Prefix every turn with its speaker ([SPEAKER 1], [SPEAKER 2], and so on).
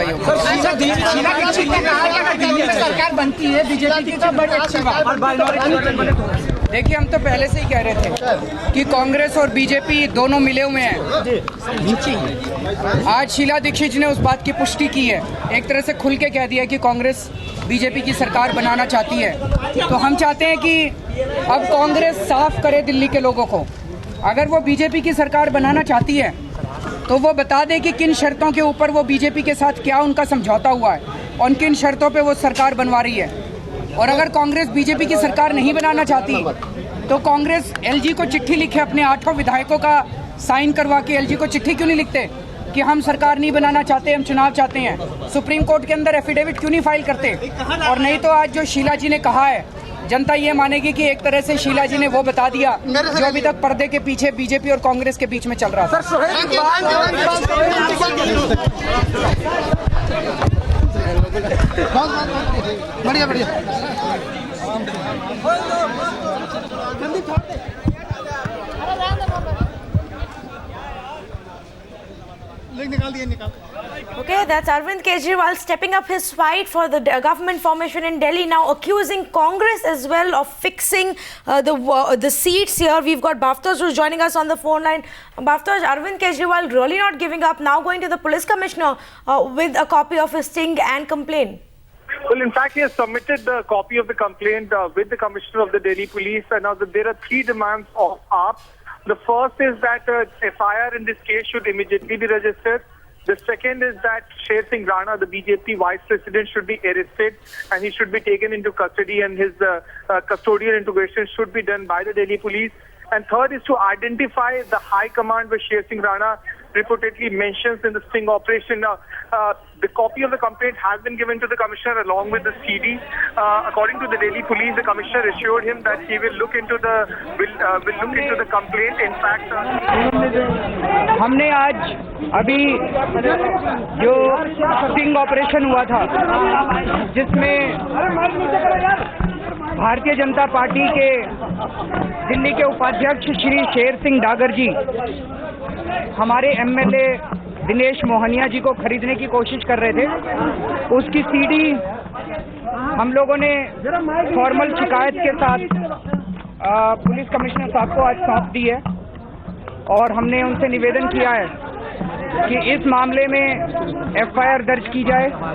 [SPEAKER 1] कार्रवाई होगी।
[SPEAKER 2] सरकार बनती है बीजेपी की तो बड़ी अच्छी बात।
[SPEAKER 1] देखिए, हम तो पहले से ही कह रहे थे कि कांग्रेस और बीजेपी दोनों मिले हुए हैं। आज शीला दीक्षित ने उस बात की पुष्टि की है, एक तरह से खुल के कह दिया कि कांग्रेस बीजेपी की सरकार बनाना चाहती है। तो हम चाहते हैं कि अब कांग्रेस साफ करे दिल्ली के लोगों को, अगर वो बीजेपी की सरकार बनाना चाहती है तो वो बता दे कि किन शर्तों के ऊपर वो बीजेपी के साथ क्या उनका समझौता हुआ है और किन शर्तों पे वो सरकार बनवा रही है। और अगर कांग्रेस बीजेपी की सरकार नहीं बनाना चाहती तो कांग्रेस एलजी को चिट्ठी लिखे, अपने 8 विधायकों का साइन करवा के एलजी को चिट्ठी क्यों नहीं लिखते कि हम सरकार नहीं बनाना चाहते, हम चुनाव चाहते हैं। सुप्रीम कोर्ट के अंदर एफिडेविट क्यों नहीं फाइल करते। और नहीं तो आज जो शीला जी ने कहा है, जनता ये मानेगी कि एक तरह से शीला जी ने वो बता दिया जो अभी तक पर्दे के पीछे बीजेपी और कांग्रेस के बीच में चल रहा था।
[SPEAKER 2] बढ़िया बढ़िया
[SPEAKER 3] Okay, that's Arvind Kejriwal stepping up his fight for the government formation in Delhi, now accusing Congress as well of fixing the seats here. We've got Bhavtosh who's joining us on the phone line. Bhavtosh, Arvind Kejriwal really not giving up, now going to the police commissioner with a copy of his sting and complaint.
[SPEAKER 4] Well, in fact, he has submitted the copy of the complaint with the Commissioner of the Delhi Police. And now there are 3 demands of AAP. The first is that FIR in this case should immediately be registered. The second is that Sher Singh Rana, the BJP vice president, should be arrested and he should be taken into custody, and his custodial interrogation should be done by the Delhi Police. And third is to identify the high command where Sher Singh Rana reportedly mentions in the sting operation. The copy of the complaint has been given to the commissioner along with the CD. According to the Delhi Police, the commissioner assured him that he will look into the complaint. In fact,
[SPEAKER 1] हमने आज अभी जो sting operation हुआ था, जिसमें Bharatiya Janata party के दिल्ली के उपाध्यक्ष श्री शेर सिंह डागर जी हमारे एमएलए दिनेश मोहनिया जी को खरीदने की कोशिश कर रहे थे, उसकी सीडी हम लोगों ने फॉर्मल शिकायत के साथ पुलिस कमिश्नर साहब को आज सौंप दी है। और हमने उनसे निवेदन किया है कि इस मामले में एफआईआर दर्ज की जाए।